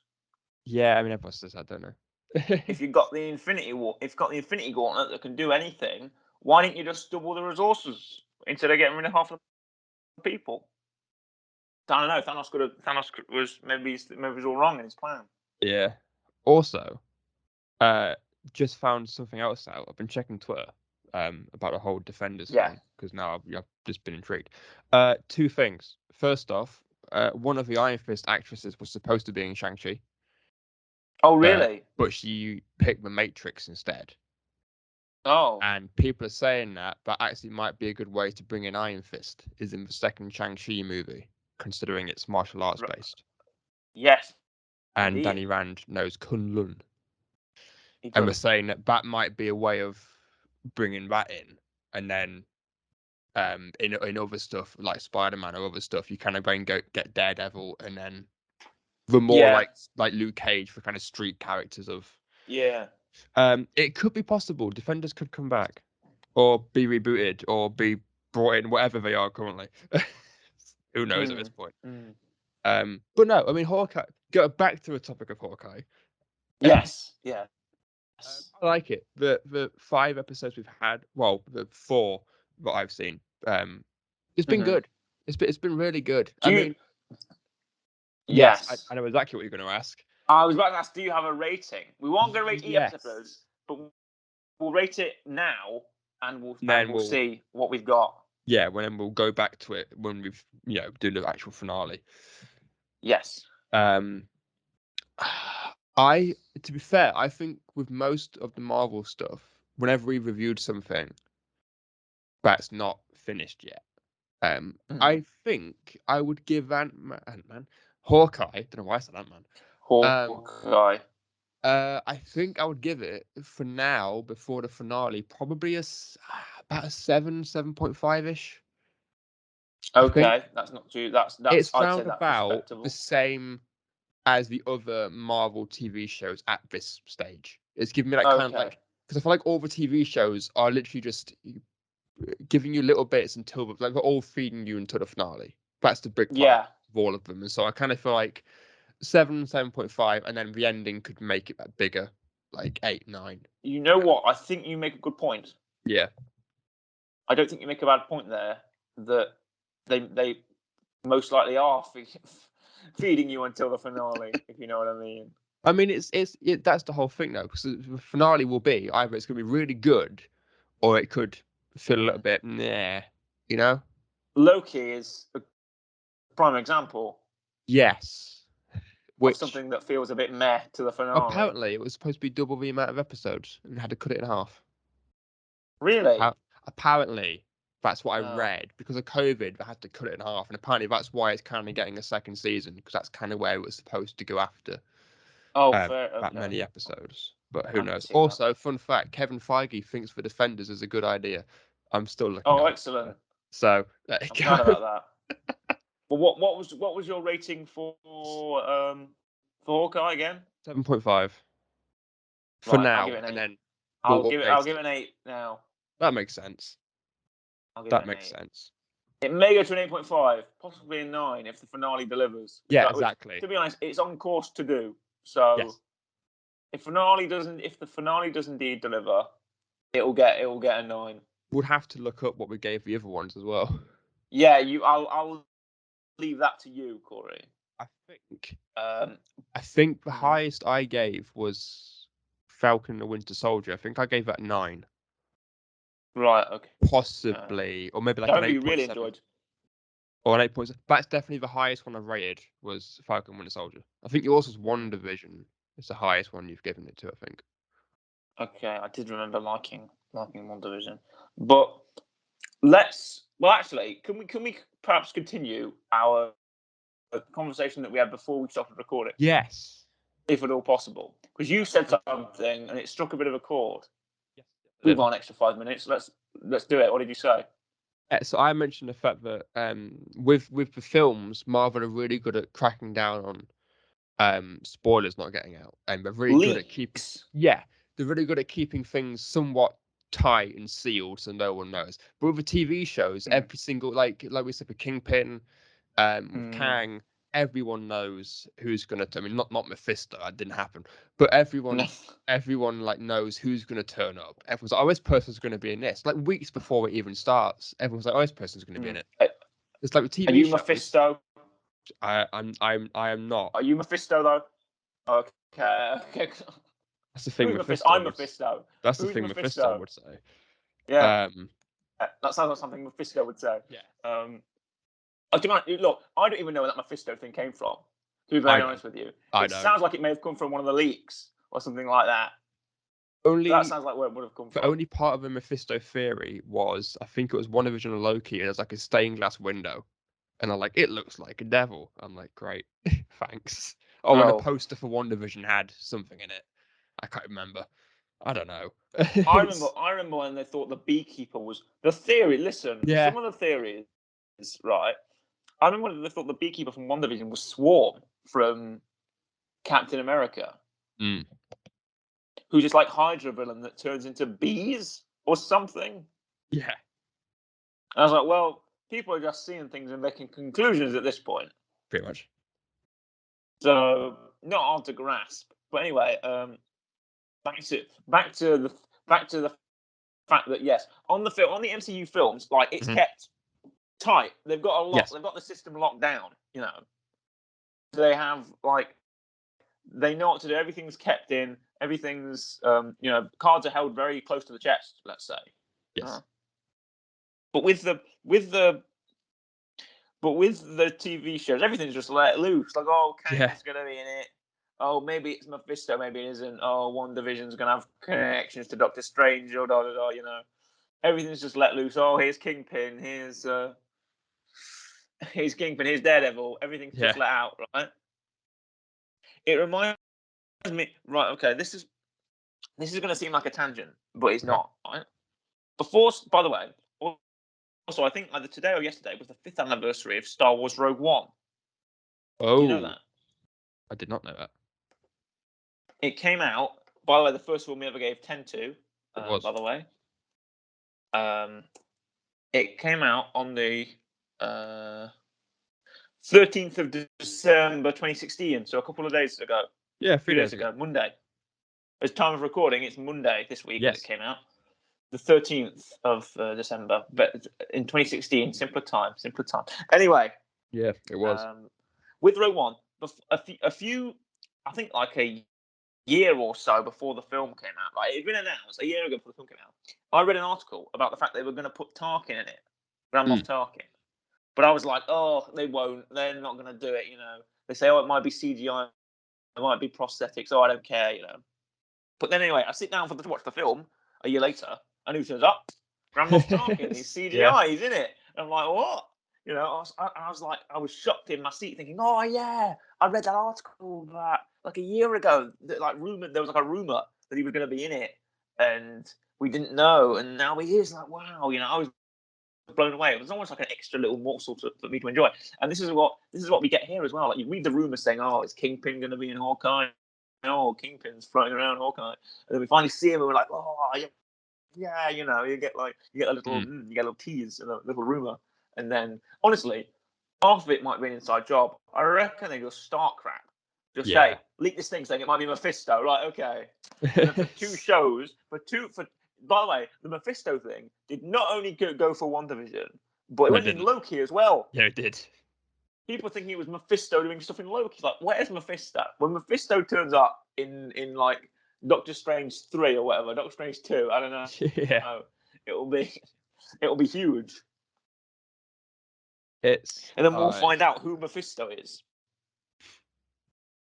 Yeah, I mean, everyone says that, don't know. If you've got the Infinity Gauntlet that can do anything, why didn't you just double the resources instead of getting rid of half of the people? I don't know. Thanos was maybe it was all wrong in his plan. Yeah. Also, just found something else out. I've been checking Twitter about the whole Defenders thing because now I've just been intrigued. Two things. First off, one of the Iron Fist actresses was supposed to be in Shang-Chi. Oh, really? But she picked the Matrix instead. Oh. And people are saying that actually might be a good way to bring in Iron Fist is in the second Shang-Chi movie, considering it's martial arts based. Yes. And Danny Rand knows Kunlun. And we're saying that might be a way of bringing that in. And then in other stuff like Spider-Man or other stuff, you kind of go and get Daredevil, and then the more like Luke Cage for kind of street characters of it could be possible. Defenders could come back or be rebooted or be brought in, whatever they are currently. Who knows at this point? But no, I mean, Hawkeye. Go back to the topic of Hawkeye. Yes. Yeah. I like it. The 5 episodes we've had, well, the 4 that I've seen, it's been good. It's been really good. Yes, I know exactly what you're going to ask. I was about to ask, do you have a rating? We won't go rate each episodes, but we'll rate it now, and we'll see what we've got. Yeah, then we'll go back to it when we've do the actual finale. Yes. To be fair, I think with most of the Marvel stuff, whenever we reviewed something, that's not finished yet. I think I would give Ant-Man, Hawkeye. Don't know why I said Ant-Man. Hawkeye. I think I would give it for now before the finale probably about a 7.5 ish. Okay, that's not too. That's It's I'd say round that's about the respectable. same as the other Marvel TV shows at this stage. It's giving me that kind of Okay. like, because I feel like all the TV shows are literally just giving you little bits until like they're all feeding you until the finale. That's the big part Yeah. of all of them, and so I kind of feel like 7.5, and then the ending could make it that bigger, like 8, 9. You know what? I think you make a good point. Yeah. I don't think you make a bad point there. That they most likely are feeding you until the finale, if you know what I mean. I mean, that's the whole thing though, because the finale will be either it's going to be really good, or it could feel a little bit nah, you know. Loki is a prime example Yes. of Which something that feels a bit meh to the finale. apparently it was supposed to be double the amount of episodes and had to cut it in half. Really? Apparently, that's what I Oh. read. Because of COVID, they had to cut it in half, and apparently that's why it's kind of getting a second season, because that's kind of where it was supposed to go after Oh, fair. that Okay. many episodes. But who I can knows? see that. Also, fun fact: Kevin Feige thinks the Defenders is a good idea. I'm still looking Oh, at it. excellent. So there you I'm go. glad about that. Well, what was your rating for Hawkeye again? 7.5 for Right, I'll give now, it an and 8. then we'll I'll update give it. it an 8 now. That makes sense. I'll give it That an makes 8. sense. It may go to an 8.5, possibly a 9 if the finale delivers. Yeah, Which, exactly. to be honest, it's on course to do. So Yes. if the finale does indeed deliver, it will get a 9. We'll have to look up what we gave the other ones as well. Yeah, I'll leave that to you, Corey. I think Um, I think the highest I gave was Falcon and the Winter Soldier. I think I gave that 9. right, okay. Possibly, or maybe like That an would be really 8.7. enjoyed. Or an 8.7. That's definitely the highest one I've rated was Falcon and Winter Soldier. I think yours was WandaVision. It's the highest one you've given it to, I think. Okay, I did remember liking WandaVision. But actually, can we perhaps continue our conversation that we had before we started recording? Yes. If at all possible. Because you said something and it struck a bit of a chord. Yes. We've got an extra 5 minutes. Let's do it. What did you say? So I mentioned the fact that with the films, Marvel are really good at cracking down on spoilers not getting out, and they're really good at keeping Leaks. they're really good at keeping things somewhat tight and sealed so no one knows. But with the TV shows, every single like we said with Kingpin, with Kang, everyone knows who's gonna. I mean, not Mephisto, that didn't happen, but everyone like knows who's gonna turn up. Everyone's like, oh, this person's gonna be in this. Like weeks before it even starts, everyone's like, oh, this person's gonna be in it. It's like with Are TV you shows. Mephisto? I am not. Are you Mephisto though? Okay. That's the thing Who's Mephisto? Mephisto I'm would. Mephisto. That's the Who's thing Mephisto Mephisto? would say. Yeah. Um, That sounds like something Mephisto would say. yeah, Look, I don't even know where that Mephisto thing came from. To be I very don't. honest with you, I it don't. sounds like it may have come from one of the leaks or something like that. That Only sounds like where it would have come the from. only part of the Mephisto theory was I think it was WandaVision and Loki. And there's like a stained glass window, and I'm like, it looks like a devil. I'm like, great, thanks. Oh, and the Oh, poster for WandaVision had something in it. I can't remember. I don't know. I remember when they thought the beekeeper was the theory. Listen, Yeah. some of the theories, right? I remember when they thought the beekeeper from WandaVision was Swarm from Captain America, who's just like Hydra villain that turns into bees or something. Yeah. And I was like, well, people are just seeing things and making conclusions at this point. Pretty much. So not hard to grasp. But anyway, back to the fact that yes, on the MCU films, like it's kept tight. They've got a lot. Yes. They've got the system locked down. You know, they have like they know what to do. Everything's kept in. Everything's cards are held very close to the chest. Let's say. Yes. But with the TV shows, everything's just let loose. Like, oh, Kang's gonna be in it. Oh, maybe it's Mephisto, maybe it isn't. Oh, WandaVision's gonna have connections to Doctor Strange or da da da. You know, everything's just let loose. Oh, here's Kingpin. Here's Kingpin. Here's Daredevil. Everything's just let out, right? It reminds me, right? Okay, this is going to seem like a tangent, but it's not. Right? Before, by the way, also I think either today or yesterday was the 5th anniversary of Star Wars Rogue One. Oh, do you know that? I did not know that. It came out. By the way, the first film we ever gave 10 to. It was. By the way, it came out on the 13th of December 2016, so a couple of days ago. Yeah, 3 days ago, Monday. As time of recording, it's Monday this week that it came out. The 13th of December, but in 2016, simpler time. Anyway. Yeah, it was. With Rogue One, a few, I think like a year or so before the film came out, like it'd been announced a year ago before the film came out, I read an article about the fact they were going to put Tarkin in it, Grand Moff Tarkin. But I was like, oh, they won't. They're not going to do it, They say, oh, it might be CGI, it might be prosthetics. Oh, I don't care, But then anyway, I sit down to watch the film a year later, and who turns up? Grand Moff Tarkin. He's CGI. He's in it. And I'm like, what? I was shocked in my seat, thinking, oh yeah, I read that article that like a year ago. That, like there was like a rumor that he was going to be in it, and we didn't know, and now he is. Like, wow, I was blown away. It was almost like an extra little morsel for me to enjoy. And this is what we get here as well. Like you read the rumors saying, oh, is Kingpin going to be in Hawkeye? Oh, Kingpin's floating around Hawkeye, and then we finally see him, and we're like, oh yeah, you get a little tease and a little rumor, and then honestly, half of it might be an inside job. I reckon they just start crap. Just say leak this thing saying it might be Mephisto, right? Okay. And then for 2 shows, by the way, the Mephisto thing did not only go for WandaVision, but it went in Loki as well. Yeah, it did. People thinking it was Mephisto doing stuff in Loki. Like, where's Mephisto? When Mephisto turns up in like Doctor Strange 3 or whatever, Doctor Strange 2, I don't know. Yeah. It'll be huge. And then we'll find out who Mephisto is.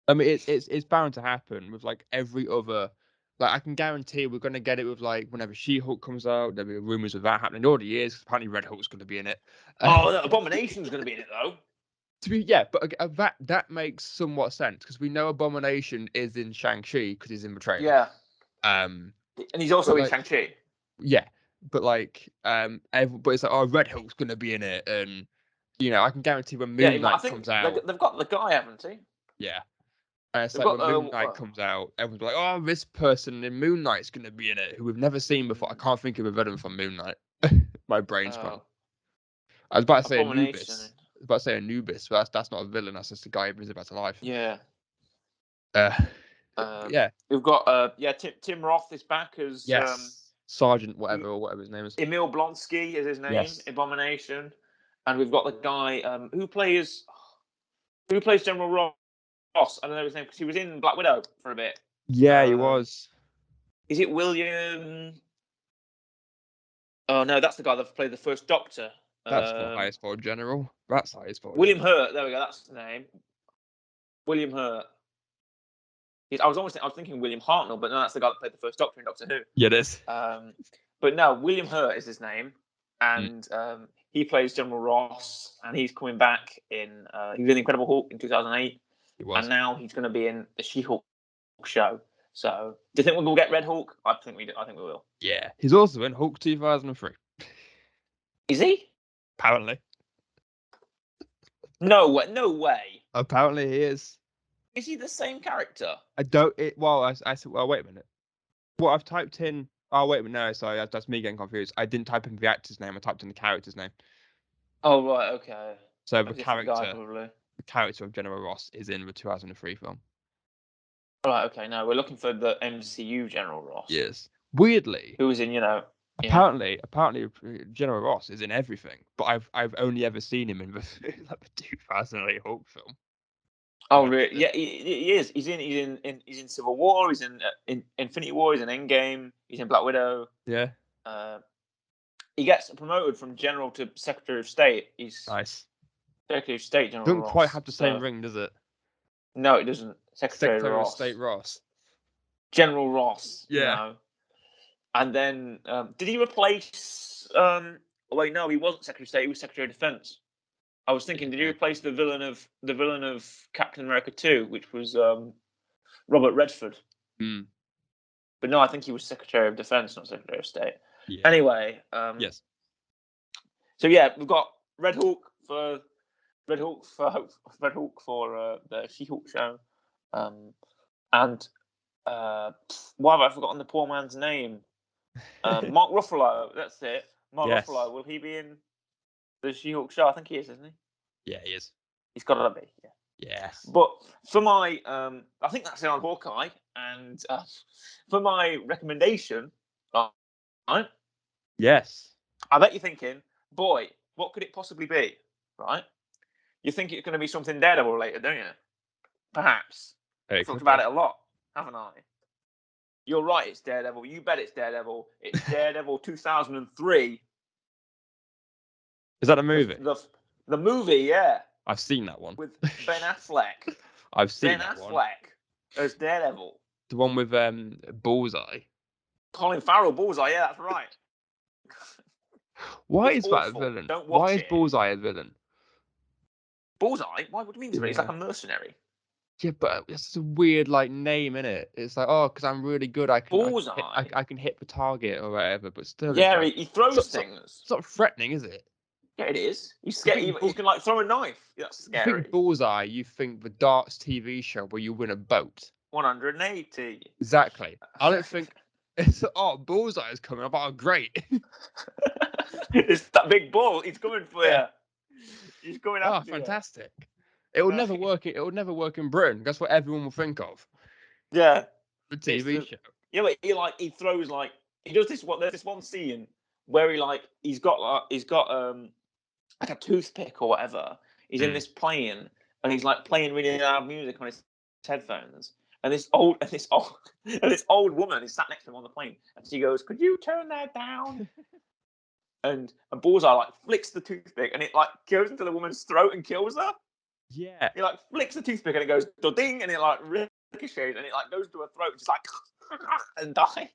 I mean, it's bound to happen with like every other. Like I can guarantee we're gonna get it with like whenever She-Hulk comes out, there'll be rumors of that happening. It already is. Apparently, Red Hulk's gonna be in it. Abomination's gonna be in it though. But that makes somewhat sense because we know Abomination is in Shang-Chi because he's in the trailer. Yeah. And he's also in Shang-Chi. Yeah, but like but it's like, oh, Red Hulk's gonna be in it, and I can guarantee when Moon Knight comes out, they've got the guy, haven't they? Yeah. And it's like when Moon Knight comes out, everyone's like, oh, this person in Moon Knight's going to be in it, who we've never seen before. I can't think of a villain from Moon Knight. My brain's gone. I was about to say Anubis. But that's not a villain. That's just a guy who brings it back to life. Yeah. Yeah. We've got Tim Roth is back as Sergeant whatever his name is. Emil Blonsky is his name. Yes. Abomination. And we've got the guy who plays General Ross. I don't know his name because he was in Black Widow for a bit. Yeah, he was. Is it William? Oh no, that's the guy that played the first Doctor. That's not highest for General. That's highest for William Hurt. There we go. That's the name. William Hurt. I was thinking William Hartnell, but no, that's the guy that played the first Doctor in Doctor Who. Yeah, it is. But no, William Hurt is his name, and he plays General Ross, and he's coming back in. He was in Incredible Hulk in 2008. And now he's going to be in the She-Hulk show. So, do you think we'll get Red Hulk? I think we will. Yeah, he's also in Hulk 2003. Is he? Apparently. No way. Apparently he is. Is he the same character? I don't. I said. Well, wait a minute. Well, I've typed in. Oh, wait a minute. No, sorry, that's me getting confused. I didn't type in the actor's name. I typed in the character's name. Oh right, okay. So the character of General Ross is in the 2003 film. Right, okay. No, we're looking for the MCU General Ross. Yes. Weirdly, who is in, Apparently, General Ross is in everything, but I've only ever seen him in the 2008 Hulk film. Oh, really? Yeah, he is. He's in Civil War. He's in Infinity War. He's in Endgame. He's in Black Widow. Yeah. He gets promoted from General to Secretary of State. He's nice. Secretary of State General. Doesn't Ross, quite have the same ring, does it? No, it doesn't. Secretary of State Ross. General Ross. Yeah. And then, did he replace? Oh wait, no, he wasn't Secretary of State. He was Secretary of Defense. I was thinking, did he replace the villain of Captain America 2, which was Robert Redford? Mm. But no, I think he was Secretary of Defense, not Secretary of State. Yeah. Anyway, Yes. So yeah, we've got Red Hawk for Red Hawk for the She-Hulk show, and why have I forgotten the poor man's name? Mark Ruffalo. That's it. Mark Yes. Ruffalo. Will he be in the She-Hulk show? I think he is, isn't he? Yeah, he is. He's got to be. Yeah. Yes. But for my, I think that's it on Hawkeye, and for my recommendation, right? Yes. I bet you're thinking, boy, what could it possibly be, right? You think it's going to be something Daredevil related, don't you? Perhaps. I've talked about it a lot, haven't I? You're right, it's Daredevil. You bet it's Daredevil. It's Daredevil 2003. Is that a movie? The movie, yeah. I've seen that one. With Ben Affleck. I've seen Ben that Affleck one. as Daredevil. The one with Bullseye. Colin Farrell, Bullseye, yeah, that's right. Why is that a villain? Don't watch Why is it. Bullseye a villain? Bullseye? Why? What do you mean? Yeah. He's like a mercenary. Yeah, but it's just a weird name, isn't it? It's like, oh, because I'm really good, I can hit the target or whatever. But still, yeah, it's he throws things. It's not threatening, is it? Yeah, it is. He's scared. He can throw a knife. That's scary. You think Bullseye? You think the darts TV show where you win a boat? 180. Exactly. I don't think it's Bullseye is coming. I'm like, oh, great. It's that big ball. He's coming for you. He's coming after you. Oh, fantastic. It will never work. It will never work in Britain. That's what everyone will think of. Yeah. The TV show. Yeah, but he throws he does this. There's this one scene where he's got like a toothpick or whatever. He's in this plane and he's playing really loud music on his headphones. And this old woman is sat next to him on the plane, and she goes, "Could you turn that down?" and Bullseye flicks the toothpick, and it goes into the woman's throat and kills her. Yeah. He flicks the toothpick, and it goes ding, and it ricochets, and it goes to her throat, just and die.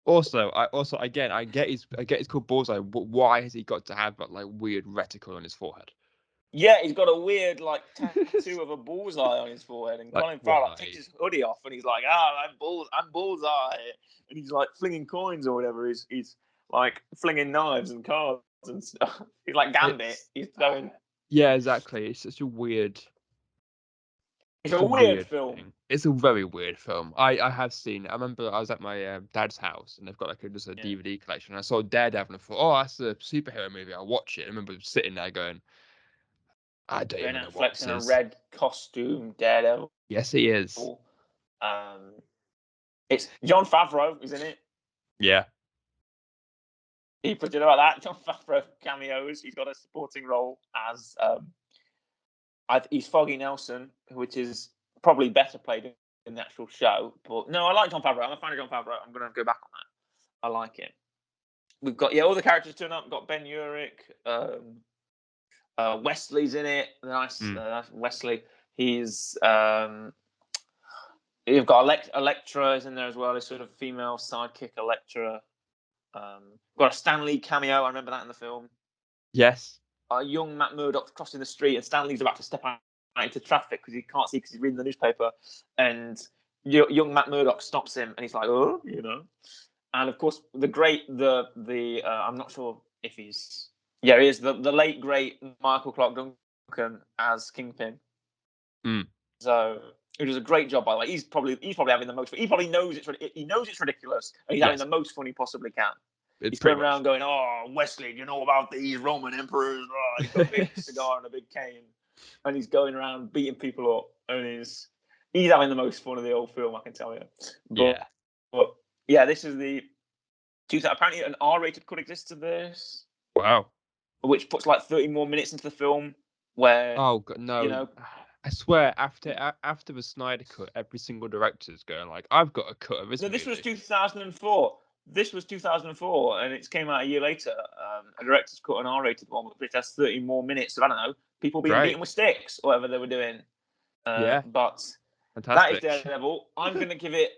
Also, I get it's called Bullseye, but why has he got to have that weird reticle on his forehead? Yeah, he's got a weird tattoo of a bullseye on his forehead, and Colin Farrell takes his hoodie off, and he's like, I'm Bullseye, and he's flinging coins or whatever. He's flinging knives and cards and stuff. He's like Gambit. He's throwing. Yeah, exactly. It's such a weird. It's a weird film. Thing. It's a very weird film. I have seen it. I remember I was at my dad's house, and they've got just a DVD collection. I saw Daredevil, and I thought, oh, that's a superhero movie. I'll watch it. I remember sitting there going, I don't even know what this is. In a red costume, Daredevil. Yes, he is. It's Jon Favreau who's in it. Yeah. He put it about that. Jon Favreau cameos. He's got a supporting role as he's Foggy Nelson, which is probably better played in the actual show. But no, I like Jon Favreau. I'm a fan of Jon Favreau. I'm going to go back on that. I like it. We've got all the characters turn up. We've got Ben Urich. Wesley's in it. Nice Wesley. He's you've got Elektra is in there as well. This sort of female sidekick Elektra. Got a Stan Lee cameo. I remember that in the film. Yes. Young Matt Murdock's crossing the street, and Stan Lee's about to step out into traffic because he can't see because he's reading the newspaper. And young Matt Murdock stops him, and he's like, "Oh, you know." And of course, I'm not sure if he's. Yeah, he is the late great Michael Clarke Duncan as Kingpin. So it was a great job by the way. He's probably having the most. He probably knows it's ridiculous, and he's having the most fun he possibly can. He's going around going, "Oh, Wesley, you know about these Roman emperors?" Oh, he's got a big cigar and a big cane, and he's going around beating people up, and he's having the most fun of the old film, I can tell you. But this is the. Apparently, an R-rated cut exists of this. Wow. Which puts 30 more minutes into the film where God, no. I swear after the Snyder cut, every single director's going I've got a cut of this. No, this was 2004. This was 2004, and it came out a year later. A director's cut, an R-rated one, which has 30 more minutes of, I don't know, people being beaten with sticks, or whatever they were doing. But fantastic. That is Daredevil. I'm going to give it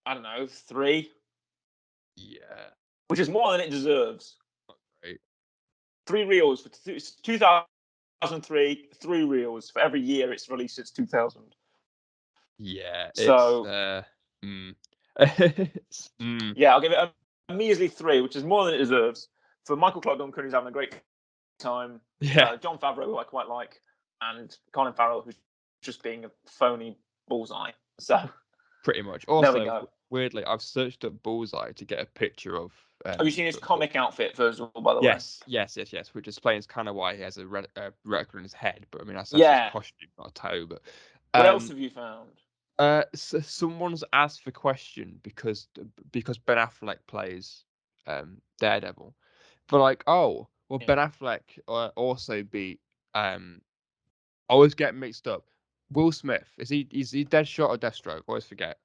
I don't know, 3, Yeah. which is more than it deserves. Great. 3 reels for 2003. 3 reels for every year it's released since 2000. Yeah. So yeah, I'll give it a measly 3, which is more than it deserves. For Michael Clark Duncan, who's having a great time. Yeah. John Favreau, who I quite like, and Colin Farrell, who's just being a phony bullseye. So Pretty much. there we Also, go. weirdly, I've searched up Bullseye to get a picture of. Have you seen his comic outfit first of all, by the way? Yes. Which explains kind of why he has a reticle in his head. But I mean, that's his Yeah. costume, not a toe. But What else have you found? So someone's asked for question because Ben Affleck plays Daredevil, but like, oh, well, Yeah. Ben Affleck also beat I always get mixed up. Will Smith, is he Deadshot or Deathstroke? I always forget.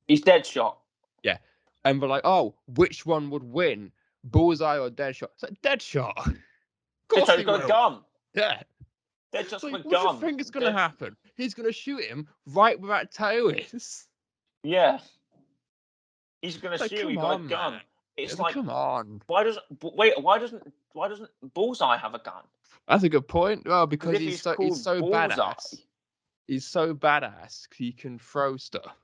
He's Deadshot. Yeah, and we're like, oh, which one would win, Bullseye or Deadshot? It's like Deadshot. Of course Deadshot's he got a will. gun. Yeah. Deadshot's Like, got a what do you gun. think is gonna happen? He's gonna shoot him right where that toe is. Yeah. He's gonna Like, shoot him. come He's got a on, gun. man. It's Like, like, come on. why doesn't Bullseye have a gun? That's a good point. Well, because If he's he's called so Bullseye, badass. He's so badass. He can throw stuff.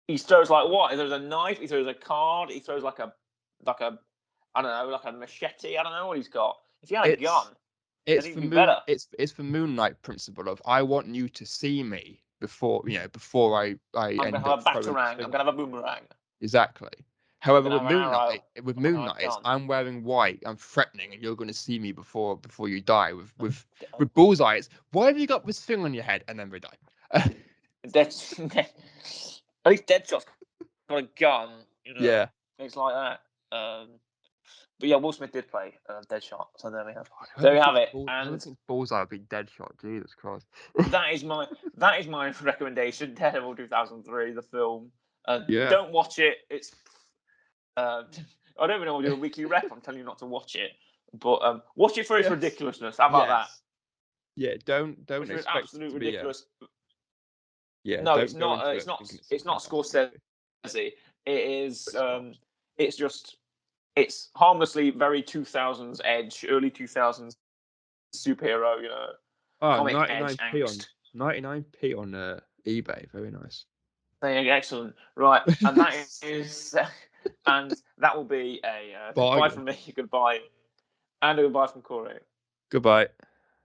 he throws like what? He throws a knife. He throws a card. He throws like a I don't know, like a machete. I don't know what he's got. If he had a gun, then he'd be better. It's the Moon Knight principle of I want you to see me before I I'm gonna end have up a throwing batarang. this I'm thing. gonna have a boomerang. Exactly. I'm However, gonna have an arrow. With I'm gonna Moon have Knight, a gun. I'm wearing white. I'm threatening, and you're going to see me before you die. With Bullseye, it's why have you got this thing on your head, and then we die. That's at least Deadshot's got a gun. You know, Yeah. it's like that. But yeah, Will Smith did play Deadshot, so there we have. There we have it. I think Bullseye would be Deadshot. Jesus Christ. that is my recommendation. Daredevil 2003, the film. Yeah. Don't watch it. It's I don't even know what to do a weekly rep. I'm telling you not to watch it, but watch it for its ridiculousness. How about that? Yeah, don't It's expect absolute it to ridiculous. Yeah, No, don't it's go not. into It's it not. thinking It's not something else. Scorsese. It is. It's not. It's just. It's harmlessly very 2000s edge, early 2000s superhero. You know, Oh, comic edge 99p angst. 99p on eBay. Very nice. There you go, excellent. Right, and that is, and that will be a goodbye Bargain. from me. Goodbye, and a goodbye from Corey. Goodbye.